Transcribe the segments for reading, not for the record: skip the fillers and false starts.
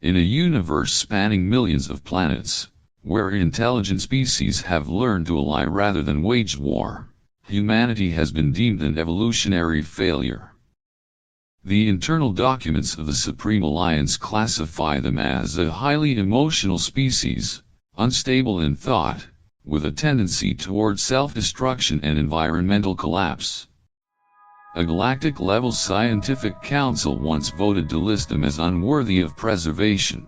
In a universe spanning millions of planets, where intelligent species have learned to ally rather than wage war, humanity has been deemed an evolutionary failure. The internal documents of the Supreme Alliance classify them as a highly emotional species, unstable in thought, with a tendency toward self-destruction and environmental collapse. A galactic-level scientific council once voted to list them as unworthy of preservation.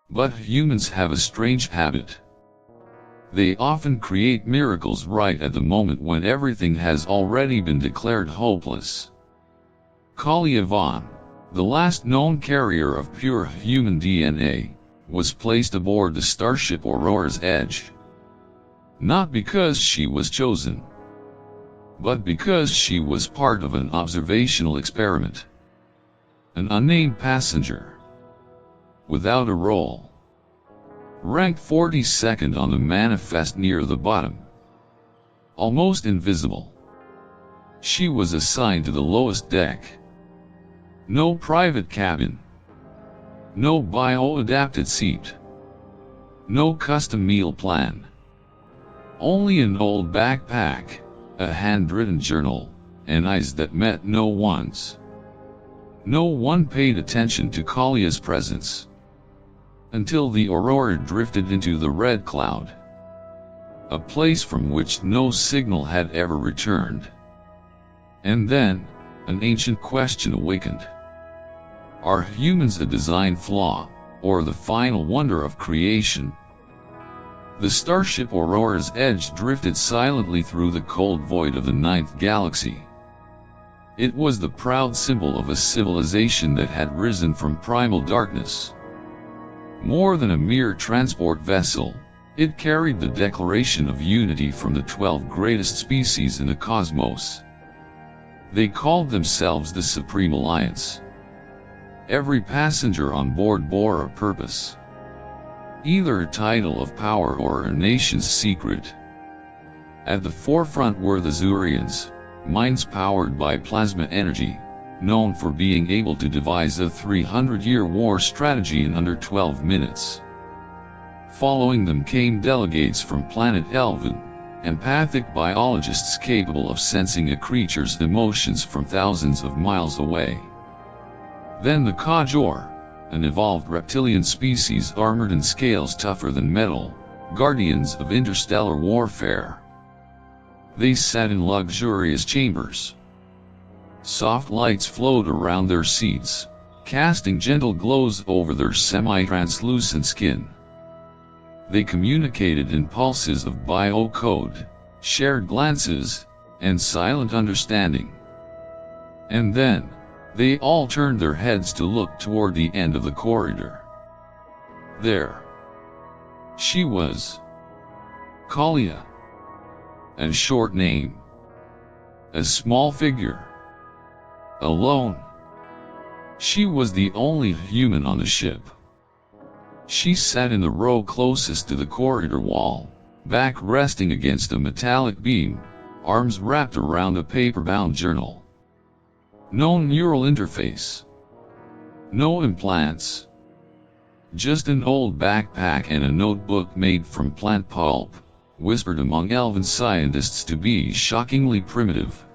But humans have a strange habit. They often create miracles right at the moment when everything has already been declared hopeless. Calia Vonn, the last known carrier of pure human DNA, was placed aboard the starship Aurora's Edge. Not because she was chosen, but because she was part of an observational experiment. An unnamed passenger, without a role, ranked 42nd on the manifest near the bottom, almost invisible. She was assigned to the lowest deck. No private cabin, no bio-adapted seat, no custom meal plan. Only an old backpack, a handwritten journal, and eyes that met no one's. No one paid attention to Calia's presence, until the Aurora drifted into the red cloud, a place from which no signal had ever returned. And then, an ancient question awakened. Are humans a design flaw, or the final wonder of creation? The starship Aurora's Edge drifted silently through the cold void of the ninth galaxy. It was the proud symbol of a civilization that had risen from primal darkness. More than a mere transport vessel, it carried the declaration of unity from the 12 greatest species in the cosmos. They called themselves the Supreme Alliance. Every passenger on board bore a purpose, either a title of power or a nation's secret. At the forefront were the Zurians, minds powered by plasma energy, known for being able to devise a 300-year war strategy in under 12 minutes. Following them came delegates from planet Elvin, empathic biologists capable of sensing a creature's emotions from thousands of miles away. Then the Kajor, an evolved reptilian species armored in scales tougher than metal, guardians of interstellar warfare. They sat in luxurious chambers. Soft lights flowed around their seats, casting gentle glows over their semi-translucent skin. They communicated in pulses of bio-code, shared glances, and silent understanding. And then, they all turned their heads to look toward the end of the corridor. There she was, Calia. A short name, a small figure, alone. She was the only human on the ship. She sat in the row closest to the corridor wall, back resting against a metallic beam, arms wrapped around a paper-bound journal. No neural interface, no implants, just an old backpack and a notebook made from plant pulp, whispered among elven scientists to be shockingly primitive.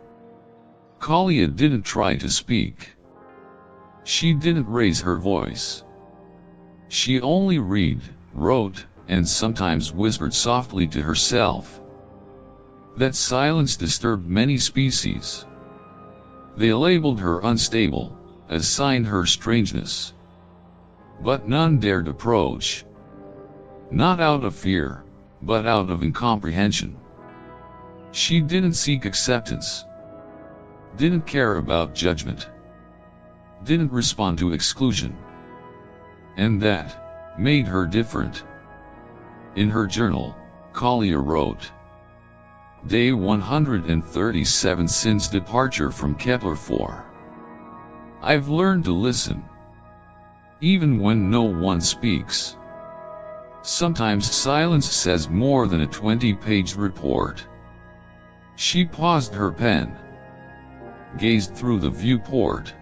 Calia didn't try to speak. She didn't raise her voice. She only read, wrote, and sometimes whispered softly to herself. That silence disturbed many species. They labeled her unstable, assigned her strangeness. But none dared approach. Not out of fear, but out of incomprehension. She didn't seek acceptance, didn't care about judgment, didn't respond to exclusion. And that made her different. In her journal, Calia wrote, Day 137 since departure from Kepler 4. I've learned to listen, even when no one speaks. Sometimes silence says more than a 20-page report. She paused her pen, gazed through the viewport.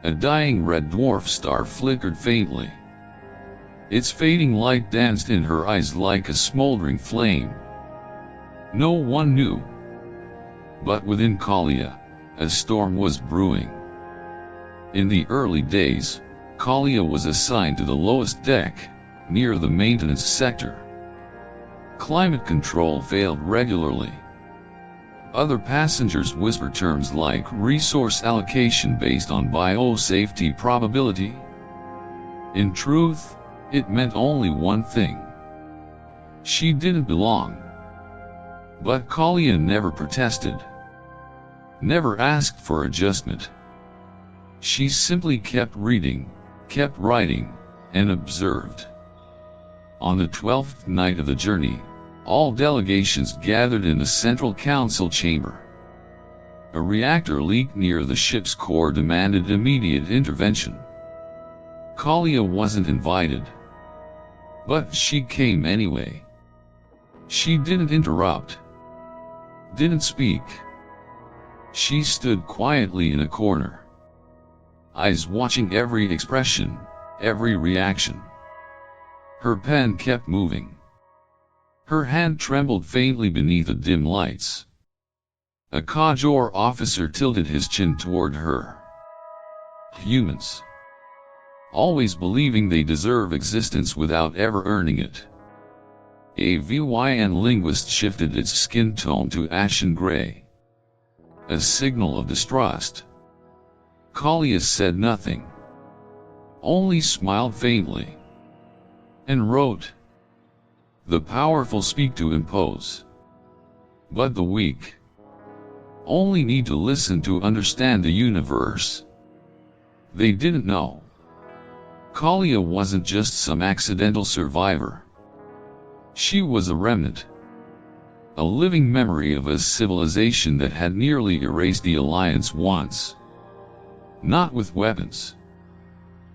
A dying red dwarf star flickered faintly. Its fading light danced in her eyes like a smoldering flame. No one knew. But within Calia, a storm was brewing. In the early days, Calia was assigned to the lowest deck, near the maintenance sector. Climate control failed regularly. Other passengers whispered terms like resource allocation based on biosafety probability. In truth, it meant only one thing. She didn't belong. But Calia never protested. Never asked for adjustment. She simply kept reading, kept writing, and observed. On the 12th night of the journey, all delegations gathered in the Central Council chamber. A reactor leak near the ship's core demanded immediate intervention. Calia wasn't invited. But she came anyway. She didn't interrupt. Didn't speak. She stood quietly in a corner. Eyes watching every expression, every reaction. Her pen kept moving. Her hand trembled faintly beneath the dim lights. A Kajor officer tilted his chin toward her. Humans. Always believing they deserve existence without ever earning it. A VYN linguist shifted its skin tone to ashen gray. A signal of distrust. Calia said nothing. Only smiled faintly. And wrote. The powerful speak to impose. But the weak only need to listen to understand the universe. They didn't know. Calia wasn't just some accidental survivor. She was a remnant. A living memory of a civilization that had nearly erased the Alliance once. Not with weapons.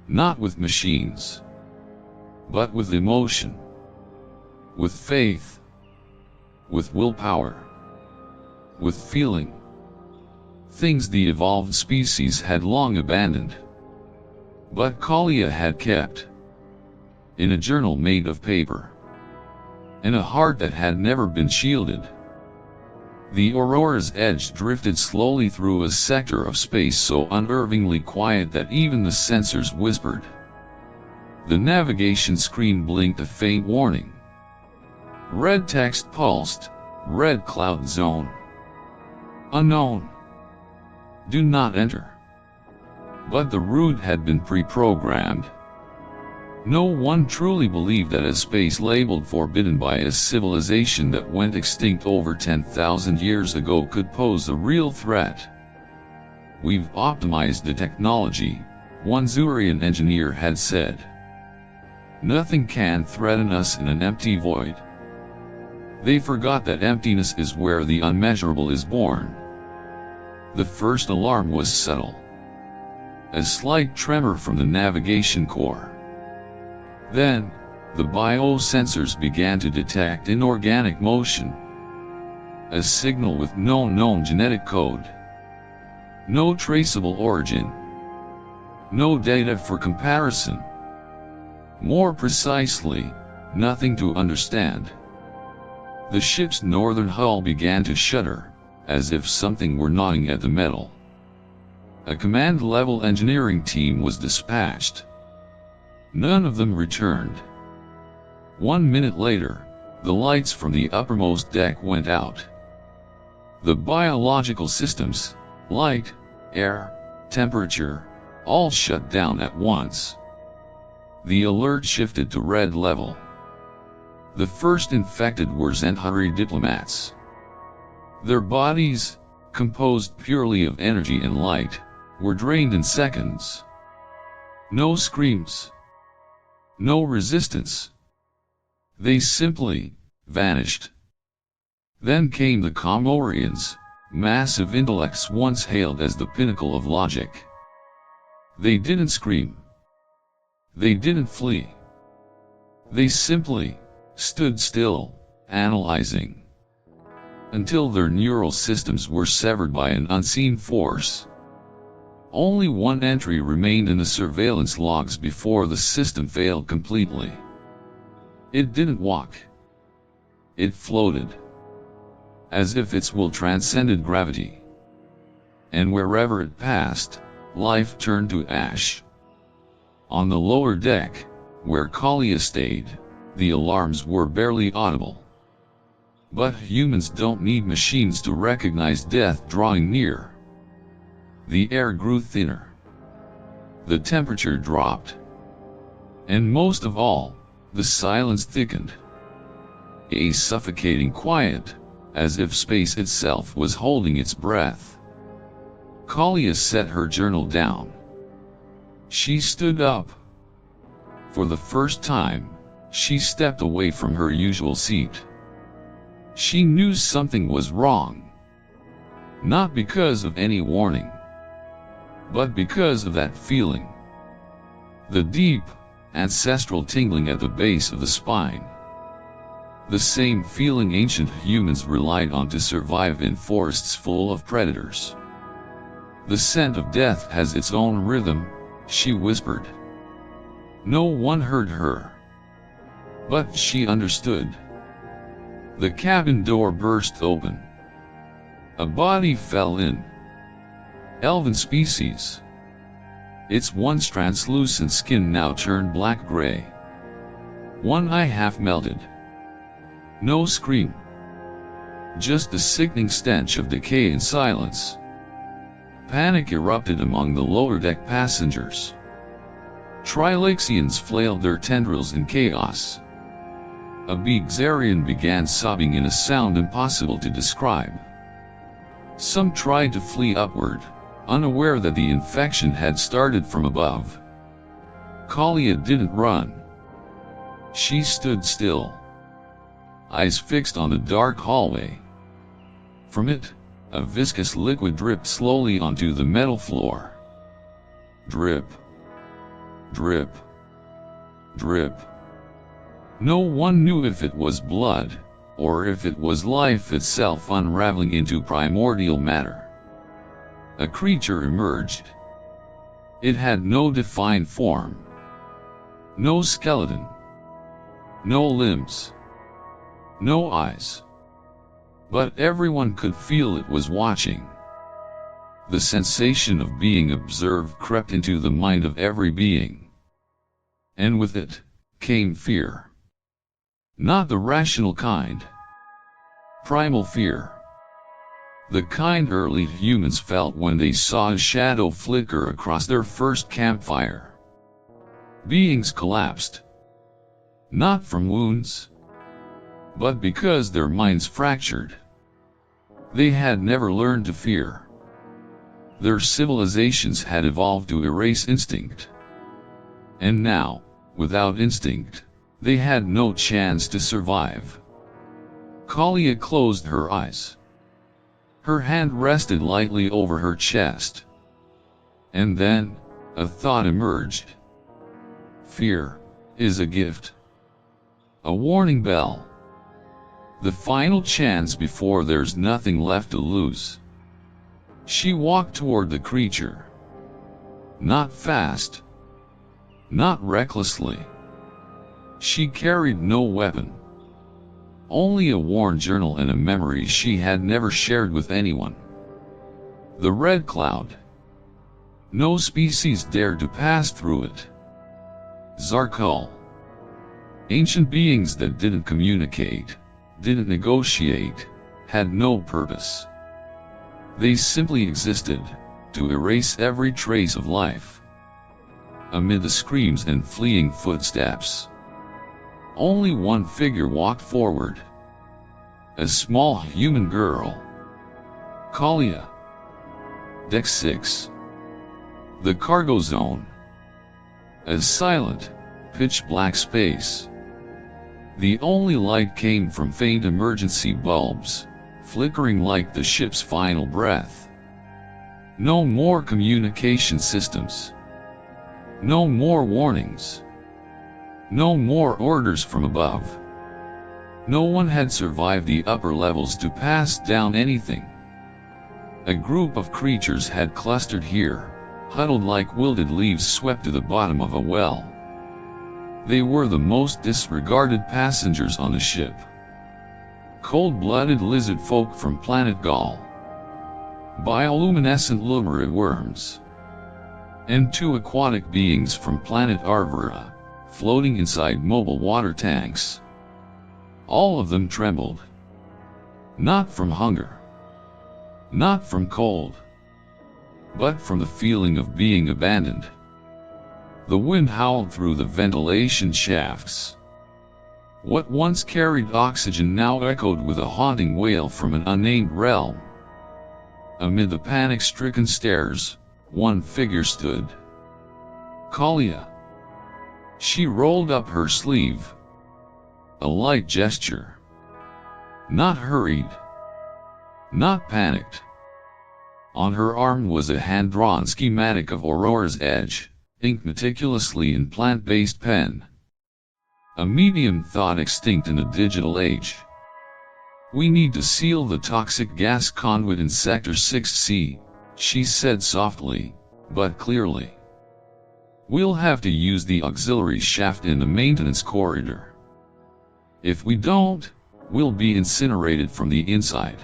Not with machines. But with emotion. With faith. With willpower. With feeling. Things the evolved species had long abandoned. But Calia had kept. In a journal made of paper. And a heart that had never been shielded. The Aurora's edge drifted slowly through a sector of space so unnervingly quiet that even the sensors whispered. The navigation screen blinked a faint warning. Red text pulsed, red cloud zone. Unknown. Do not enter. But the route had been pre-programmed. No one truly believed that a space labeled forbidden by a civilization that went extinct over 10,000 years ago could pose a real threat. We've optimized the technology, one Zurian engineer had said. Nothing can threaten us in an empty void. They forgot that emptiness is where the unmeasurable is born. The first alarm was subtle. A slight tremor from the navigation core. Then, the biosensors began to detect inorganic motion. A signal with no known genetic code. No traceable origin. No data for comparison. More precisely, nothing to understand. The ship's northern hull began to shudder, as if something were gnawing at the metal. A command-level engineering team was dispatched. None of them returned. 1 minute later, the lights from the uppermost deck went out. The biological systems, light, air, temperature, all shut down at once. The alert shifted to red level. The first infected were Zendhari diplomats. Their bodies, composed purely of energy and light, were drained in seconds. No screams. No resistance. They simply vanished. Then came the Comorians, massive intellects once hailed as the pinnacle of logic. They didn't scream. They didn't flee. They simply stood still, analyzing. Until their neural systems were severed by an unseen force. Only one entry remained in the surveillance logs before the system failed completely. It didn't walk. It floated, as if its will transcended gravity. And wherever it passed, life turned to ash. On the lower deck, where Calia stayed, the alarms were barely audible. But humans don't need machines to recognize death drawing near. The air grew thinner. The temperature dropped. And most of all, the silence thickened. A suffocating quiet, as if space itself was holding its breath. Calia set her journal down. She stood up. For the first time, she stepped away from her usual seat. She knew something was wrong. Not because of any warning, but because of that feeling. The deep, ancestral tingling at the base of the spine. The same feeling ancient humans relied on to survive in forests full of predators. The scent of death has its own rhythm, she whispered. No one heard her. But she understood. The cabin door burst open. A body fell in. Elven species. Its once translucent skin now turned black-gray. One eye half melted. No scream. Just the sickening stench of decay and silence. Panic erupted among the lower deck passengers. Trilaxians flailed their tendrils in chaos. A Bigzarian began sobbing in a sound impossible to describe. Some tried to flee upward, unaware that the infection had started from above. Calia didn't run. She stood still, eyes fixed on the dark hallway. From it, a viscous liquid dripped slowly onto the metal floor. Drip. Drip. Drip. No one knew if it was blood, or if it was life itself unraveling into primordial matter. A creature emerged. It had no defined form. No skeleton. No limbs. No eyes. But everyone could feel it was watching. The sensation of being observed crept into the mind of every being. And with it, came fear. Not the rational kind. Primal fear. The kind early humans felt when they saw a shadow flicker across their first campfire. Beings collapsed. Not from wounds, but because their minds fractured. They had never learned to fear. Their civilizations had evolved to erase instinct. And now, without instinct, they had no chance to survive. Calia closed her eyes. Her hand rested lightly over her chest. And then, a thought emerged. Fear is a gift. A warning bell. The final chance before there's nothing left to lose. She walked toward the creature. Not fast. Not recklessly. She carried no weapon. Only a worn journal and a memory she had never shared with anyone. The red cloud. No species dared to pass through it. Zarkul. Ancient beings that didn't communicate, didn't negotiate, had no purpose. They simply existed, to erase every trace of life. Amid the screams and fleeing footsteps, only one figure walked forward. A small human girl. Calia. Deck 6. The cargo zone. A silent, pitch-black space. The only light came from faint emergency bulbs, flickering like the ship's final breath. No more communication systems. No more warnings. No more orders from above. No one had survived the upper levels to pass down anything. A group of creatures had clustered here, huddled like wilted leaves swept to the bottom of a well. They were the most disregarded passengers on the ship. Cold-blooded lizard folk from planet Gaul, bioluminescent lumere worms, and 2 aquatic beings from planet Aurora, floating inside mobile water tanks. All of them trembled. Not from hunger, not from cold, but from the feeling of being abandoned. The wind howled through the ventilation shafts. What once carried oxygen now echoed with a haunting wail from an unnamed realm. Amid the panic-stricken stares, one figure stood. Calia. She rolled up her sleeve. A light gesture. Not hurried. Not panicked. On her arm was a hand-drawn schematic of Aurora's edge, inked meticulously in plant-based pen. A medium thought extinct in a digital age. We need to seal the toxic gas conduit in Sector 6C, she said softly, but clearly. We'll have to use the auxiliary shaft in the maintenance corridor. If we don't, we'll be incinerated from the inside.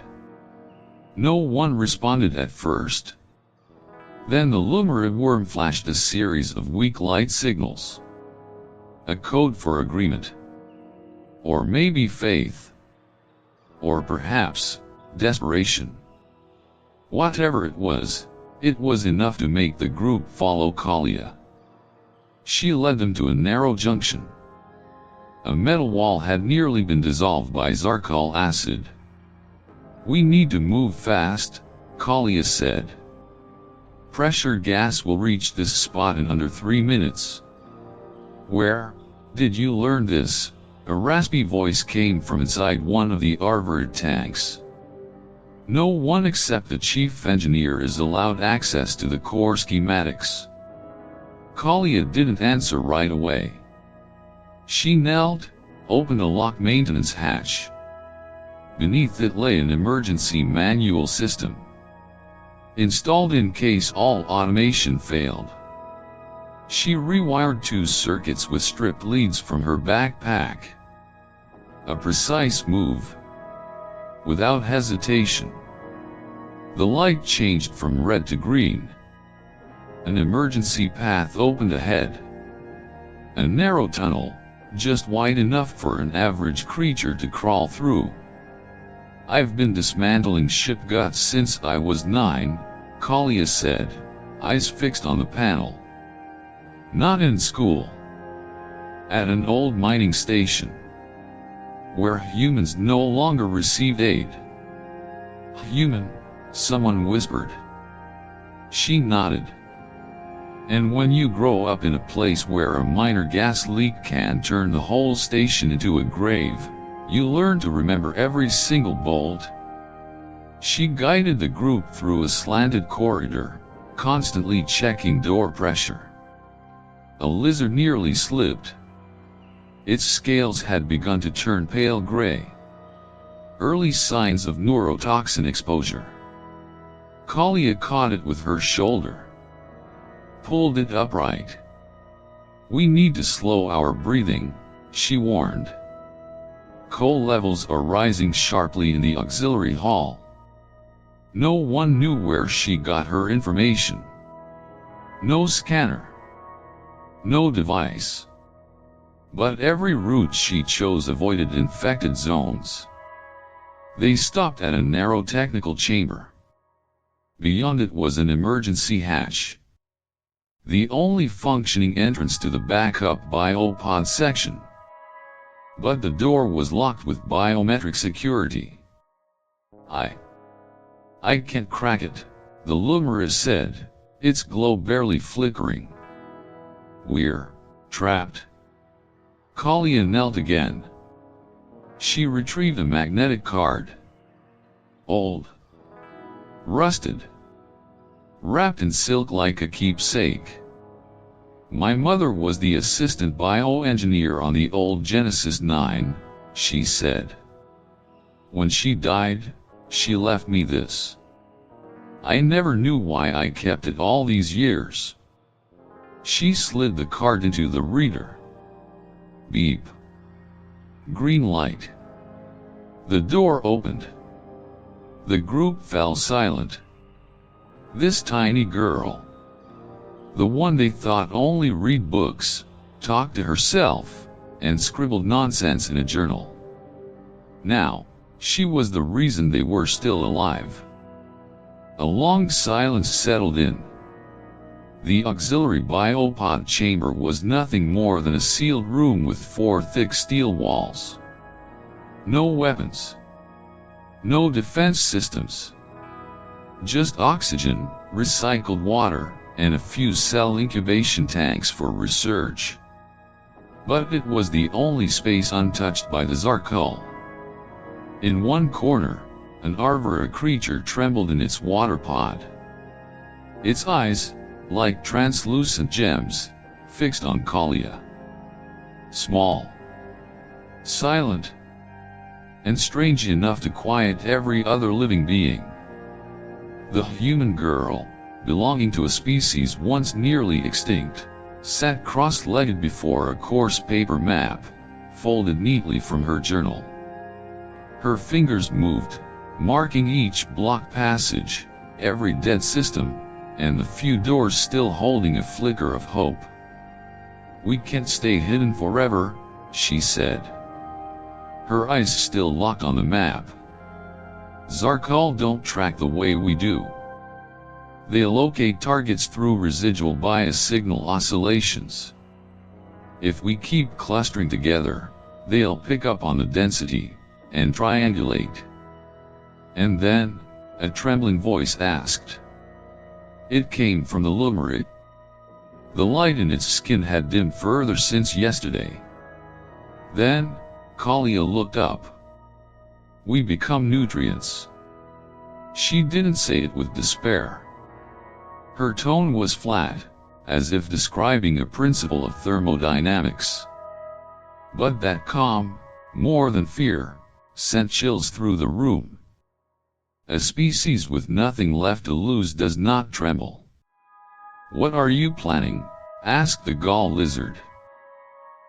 No one responded at first. Then the lumere worm flashed a series of weak light signals. A code for agreement. Or maybe faith. Or perhaps, desperation. Whatever it was enough to make the group follow Calia. She led them to a narrow junction. A metal wall had nearly been dissolved by Zarcal acid. We need to move fast, Calia said. Pressure gas will reach this spot in under 3 minutes. Where did you learn this? A raspy voice came from inside one of the armored tanks. No one except the chief engineer is allowed access to the core schematics. Calia didn't answer right away. She knelt, opened a lock maintenance hatch. Beneath it lay an emergency manual system, installed in case all automation failed. She rewired 2 circuits with stripped leads from her backpack. A precise move. Without hesitation. The light changed from red to green. An emergency path opened ahead. A narrow tunnel, just wide enough for an average creature to crawl through. I've been dismantling ship guts since I was 9, Calia said, eyes fixed on the panel. Not in school. At an old mining station. Where humans no longer received aid. Human, someone whispered. She nodded. And when you grow up in a place where a minor gas leak can turn the whole station into a grave, you learn to remember every single bolt. She guided the group through a slanted corridor, constantly checking door pressure. A lizard nearly slipped. Its scales had begun to turn pale gray. Early signs of neurotoxin exposure. Calia caught it with her shoulder. Pulled it upright. We need to slow our breathing, she warned. Coal levels are rising sharply in the auxiliary hall. No one knew where she got her information. No scanner. No device. But every route she chose avoided infected zones. They stopped at a narrow technical chamber. Beyond it was an emergency hatch. The only functioning entrance to the backup biopod section. But the door was locked with biometric security. I can't crack it, the lumere said, its glow barely flickering. We're trapped. Calia knelt again. She retrieved a magnetic card. Old. Rusted. Wrapped in silk like a keepsake. My mother was the assistant bioengineer on the old Genesis 9, she said. When she died, she left me this. I never knew why I kept it all these years. She slid the card into the reader. Beep. Green light. The door opened. The group fell silent. This tiny girl, the one they thought only read books, talked to herself, and scribbled nonsense in a journal. Now, she was the reason they were still alive. A long silence settled in. The auxiliary biopod chamber was nothing more than a sealed room with 4 thick steel walls. No weapons. No defense systems. Just oxygen, recycled water, and a few cell incubation tanks for research. But it was the only space untouched by the Zarkul. In one corner, an Aurora creature trembled in its water pod. Its eyes, like translucent gems, fixed on Calia. Small, silent, and strange enough to quiet every other living being. The human girl, belonging to a species once nearly extinct, sat cross-legged before a coarse paper map, folded neatly from her journal. Her fingers moved, marking each block passage, every dead system, and the few doors still holding a flicker of hope. "We can't stay hidden forever," she said. Her eyes still locked on the map. "Zarkul don't track the way we do. They locate targets through residual bias signal oscillations. If we keep clustering together, they'll pick up on the density, and triangulate." And then, a trembling voice asked. It came from the Lumerit. The light in its skin had dimmed further since yesterday. Then, Calia looked up. "We become nutrients." She didn't say it with despair. Her tone was flat, as if describing a principle of thermodynamics. But that calm, more than fear, sent chills through the room. A species with nothing left to lose does not tremble. "What are you planning?" asked the gall lizard.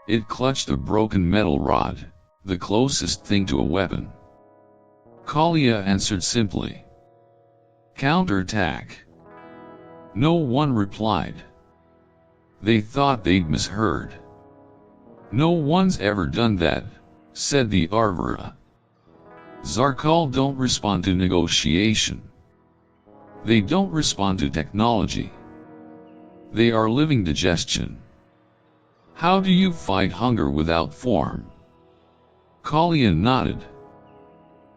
It clutched a broken metal rod, the closest thing to a weapon. Calia answered simply. "Counterattack." No one replied. They thought they'd misheard. "No one's ever done that," said the Aurora. "Zarkul don't respond to negotiation. They don't respond to technology. They are living digestion. How do you fight hunger without form?" Calia nodded.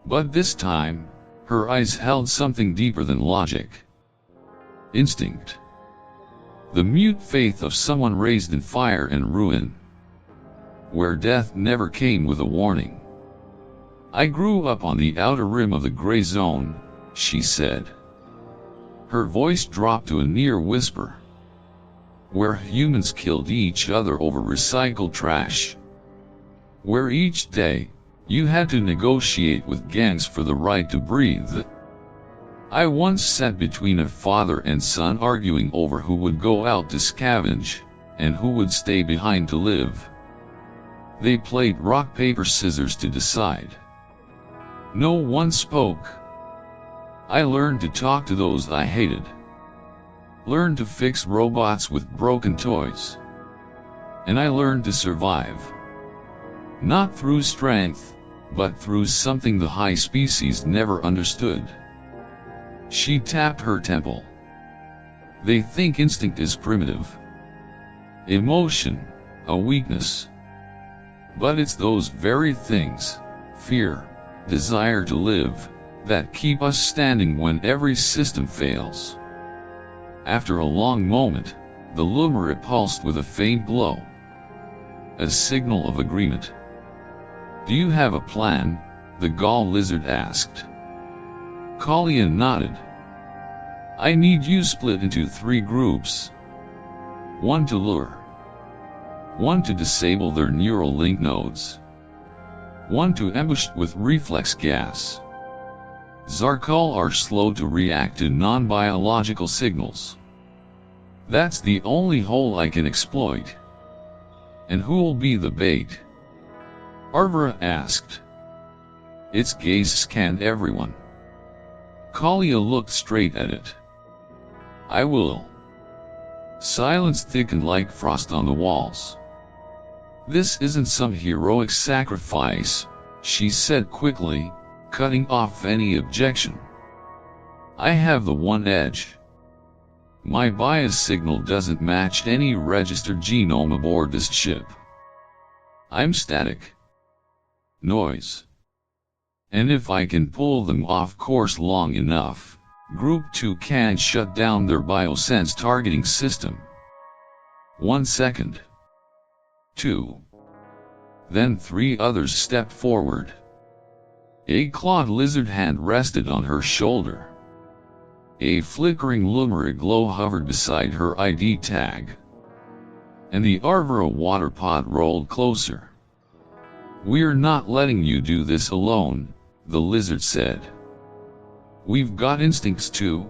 But this time, her eyes held something deeper than logic. Instinct. The mute faith of someone raised in fire and ruin, where death never came with a warning. "I grew up on the outer rim of the gray zone," she said. Her voice dropped to a near whisper. "Where humans killed each other over recycled trash. Where each day, you had to negotiate with gangs for the right to breathe. I once sat between a father and son arguing over who would go out to scavenge, and who would stay behind to live. They played rock, paper, scissors to decide. No one spoke. I learned to talk to those I hated. Learned to fix robots with broken toys. And I learned to survive. Not through strength, but through something the high species never understood." She tapped her temple. "They think instinct is primitive. Emotion, a weakness. But it's those very things, fear, desire to live, that keep us standing when every system fails." After a long moment, the Lumerit pulsed with a faint glow. A signal of agreement. "Do you have a plan?" the gall lizard asked. Calia nodded. "I need you split into 3 groups. 1 to lure. 1 to disable their neural link nodes. 1 to ambush with reflex gas. Zarkal are slow to react to non-biological signals. That's the only hole I can exploit. And who'll be the bait? Aurora asked. Its gaze scanned everyone. Calia looked straight at it. I will. Silence thickened like frost on the walls. This isn't some heroic sacrifice, she said quickly, cutting off any objection. I have the one edge. My bias signal doesn't match any registered genome aboard this ship. I'm static. Noise. And if I can pull them off course long enough, Group 2 can shut down their biosense targeting system. 1 second. 2. Then 3 others stepped forward. A clawed lizard hand rested on her shoulder. A flickering lumeric glow hovered beside her ID tag. And the Aurora water pod rolled closer. We're not letting you do this alone, the lizard said. We've got instincts too.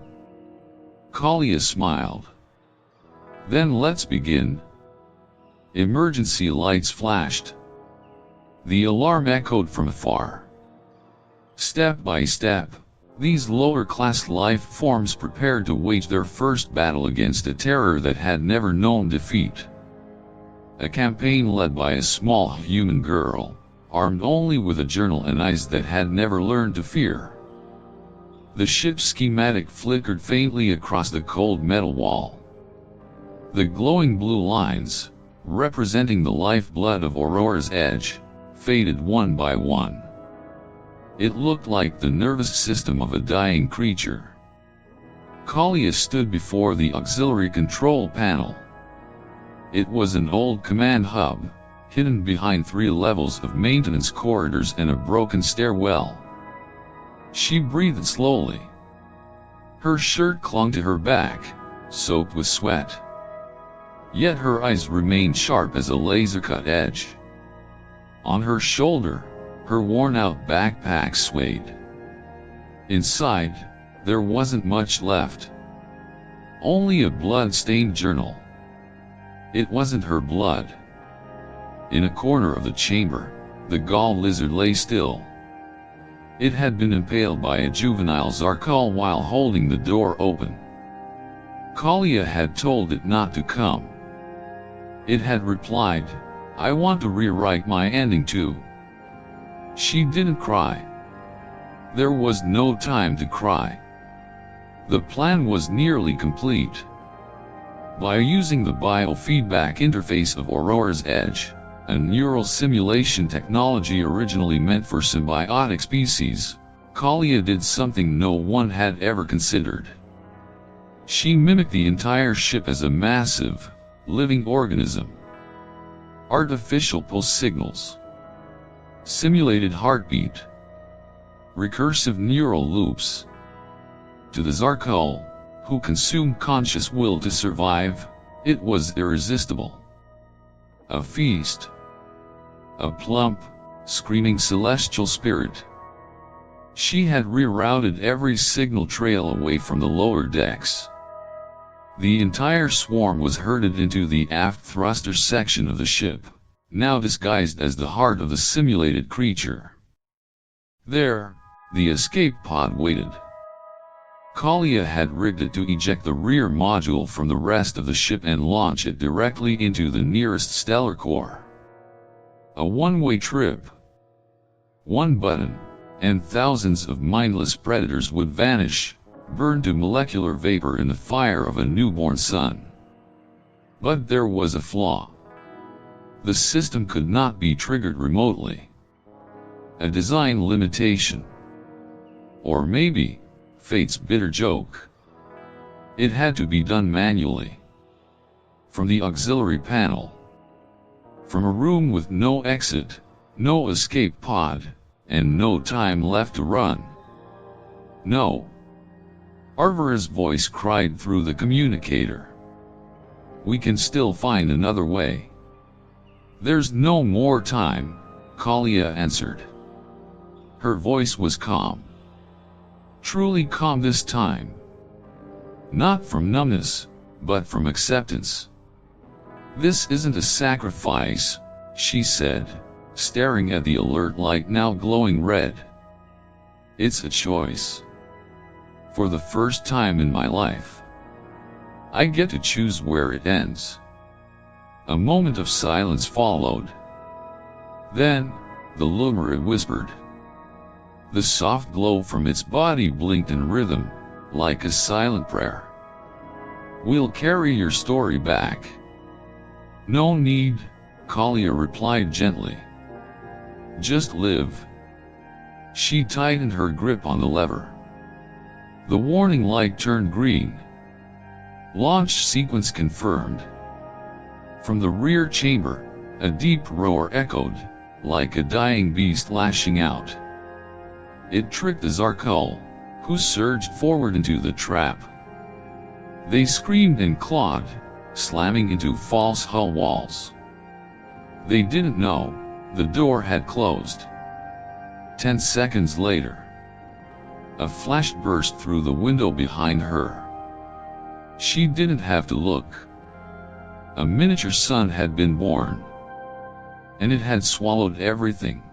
Calia smiled. Then let's begin. Emergency lights flashed. The alarm echoed from afar. Step by step, these lower-class life forms prepared to wage their first battle against a terror that had never known defeat. A campaign led by a small human girl, armed only with a journal and eyes that had never learned to fear. The ship's schematic flickered faintly across the cold metal wall. The glowing blue lines, representing the lifeblood of Aurora's edge, faded one by one. It looked like the nervous system of a dying creature. Calia stood before the auxiliary control panel. It was an old command hub, hidden behind 3 levels of maintenance corridors and a broken stairwell. She breathed slowly. Her shirt clung to her back, soaked with sweat. Yet her eyes remained sharp as a laser-cut edge. On her shoulder, her worn-out backpack swayed. Inside, there wasn't much left. Only a blood-stained journal. It wasn't her blood. In a corner of the chamber, the gall lizard lay still. It had been impaled by a juvenile Zarkal while holding the door open. Calia had told it not to come. It had replied, I want to rewrite my ending too. She didn't cry. There was no time to cry. The plan was nearly complete. By using the biofeedback interface of Aurora's Edge, a neural simulation technology originally meant for symbiotic species, Calia did something no one had ever considered. She mimicked the entire ship as a massive, living organism. Artificial pulse signals, simulated heartbeat, recursive neural loops. To the Zarkal, who consumed conscious will to survive, it was irresistible. A feast. A plump, screaming celestial spirit. She had rerouted every signal trail away from the lower decks. The entire swarm was herded into the aft thruster section of the ship, now disguised as the heart of the simulated creature. There, the escape pod waited. Calia had rigged it to eject the rear module from the rest of the ship and launch it directly into the nearest stellar core. A one-way trip. One button, and thousands of mindless predators would vanish, burned to molecular vapor in the fire of a newborn sun. But there was a flaw. The system could not be triggered remotely. A design limitation. Or maybe, fate's bitter joke. It had to be done manually. From the auxiliary panel. From a room with no exit, no escape pod, and no time left to run. No. Aurora's voice cried through the communicator. We can still find another way. There's no more time, Calia answered. Her voice was calm. truly calm this time. Not from numbness, but from acceptance. "This isn't a sacrifice," she said, staring at the alert light now glowing red. "It's a choice. For the first time in my life, I get to choose where it ends." A moment of silence followed. Then, the Lumera whispered. The soft glow from its body blinked in rhythm, like a silent prayer. "We'll carry your story back." "No need," Calia replied gently. "Just live." She tightened her grip on the lever. The warning light turned green. Launch sequence confirmed. From the rear chamber, a deep roar echoed, like a dying beast lashing out. It tricked the Zarkul, who surged forward into the trap. They screamed and clawed, slamming into false hull walls. They didn't know, the door had closed. 10 seconds later, a flash burst through the window behind her. She didn't have to look. A miniature sun had been born, and it had swallowed everything.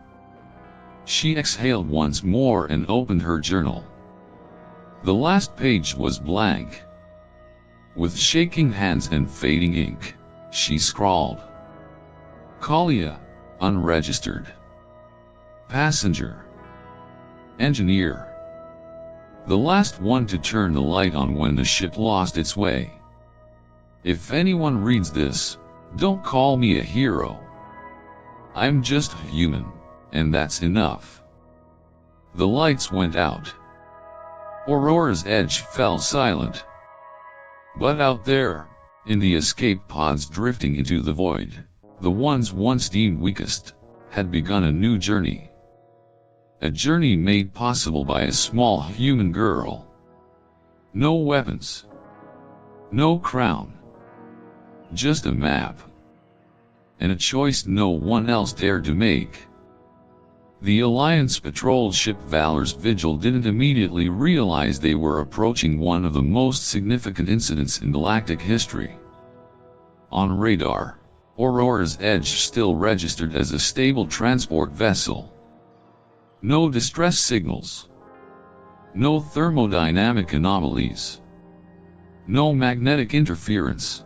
She exhaled once more and opened her journal. The last page was blank. With shaking hands and fading ink, she scrawled, "Calia, unregistered. Passenger. Engineer. The last one to turn the light on when the ship lost its way. If anyone reads this, don't call me a hero. I'm just human, and that's enough." The lights went out. Aurora's edge fell silent. But out there, in the escape pods drifting into the void, the ones once deemed weakest, had begun a new journey. A journey made possible by a small human girl. No weapons. No crown. Just a map. And a choice no one else dared to make. The Alliance patrol ship Valor's Vigil didn't immediately realize they were approaching one of the most significant incidents in galactic history. On radar, Aurora's Edge still registered as a stable transport vessel. No distress signals. No thermodynamic anomalies. No magnetic interference.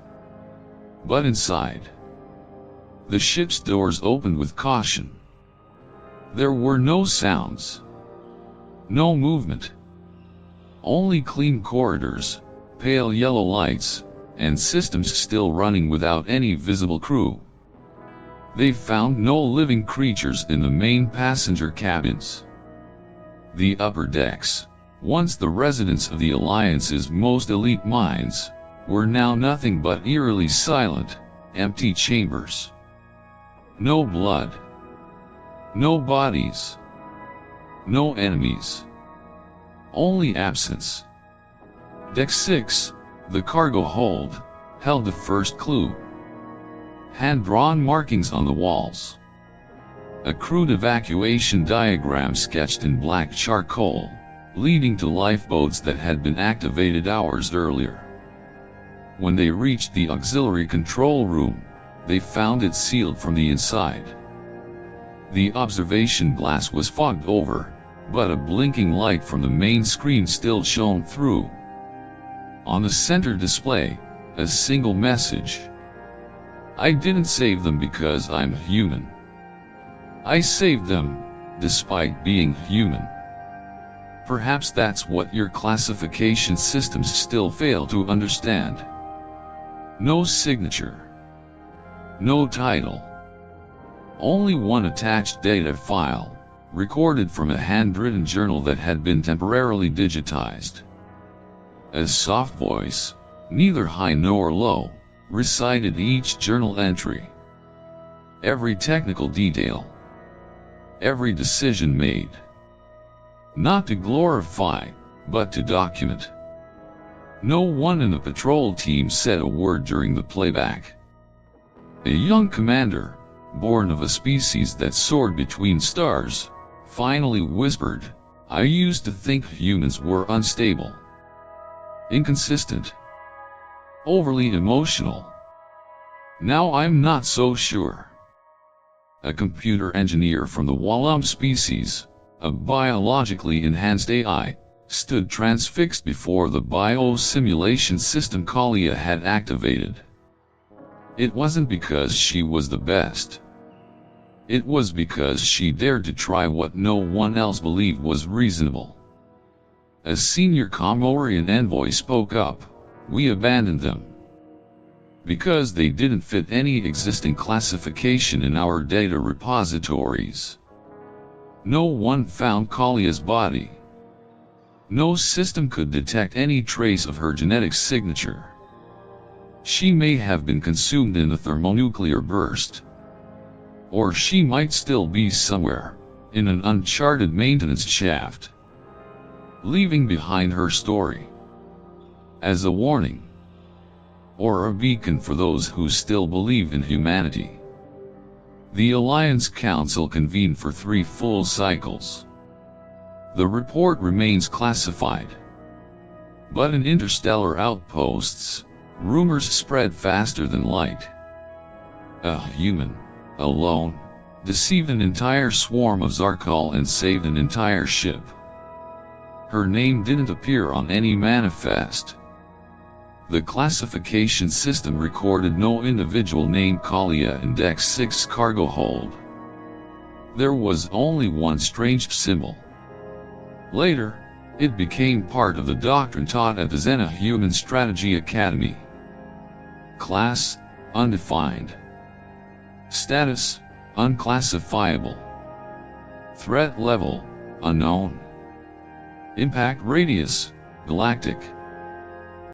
But inside, the ship's doors opened with caution. There were no sounds. No movement. Only clean corridors, pale yellow lights, and systems still running without any visible crew. They found no living creatures in the main passenger cabins. The upper decks, once the residence of the Alliance's most elite minds, were now nothing but eerily silent, empty chambers. No blood. No bodies. No enemies. Only absence. Deck 6, the cargo hold, held the first clue. Hand-drawn markings on the walls. A crude evacuation diagram sketched in black charcoal, leading to lifeboats that had been activated hours earlier. When they reached the auxiliary control room, they found it sealed from the inside. The observation glass was fogged over, but a blinking light from the main screen still shone through. On the center display, a single message. "I didn't save them because I'm human. I saved them, despite being human." Perhaps that's what your classification systems still fail to understand. No signature. No title. Only one attached data file, recorded from a handwritten journal that had been temporarily digitized. A soft voice, neither high nor low, recited each journal entry. Every technical detail. Every decision made. Not to glorify, but to document. No one in the patrol team said a word during the playback. A young commander, born of a species that soared between stars, finally whispered, I used to think humans were unstable, inconsistent, overly emotional. Now I'm not so sure. A computer engineer from the Wallam species, a biologically enhanced AI, stood transfixed before the biosimulation system Calia had activated. It wasn't because she was the best. It was because she dared to try what no one else believed was reasonable. As senior Comorian envoy spoke up, we abandoned them. Because they didn't fit any existing classification in our data repositories. No one found Calia's body. No system could detect any trace of her genetic signature. She may have been consumed in a thermonuclear burst. Or she might still be somewhere, in an uncharted maintenance shaft, leaving behind her story. As a warning. Or a beacon for those who still believe in humanity. The Alliance Council convened for 3 full cycles. The report remains classified. But in interstellar outposts, rumors spread faster than light. A human, alone, deceived an entire swarm of Zarkal and saved an entire ship. Her name didn't appear on any manifest. The classification system recorded no individual named Calia in Deck 6 cargo hold. There was only one strange symbol. Later, it became part of the doctrine taught at the Zena Human Strategy Academy. Class, undefined. Status, unclassifiable. Threat level, unknown. Impact radius, galactic.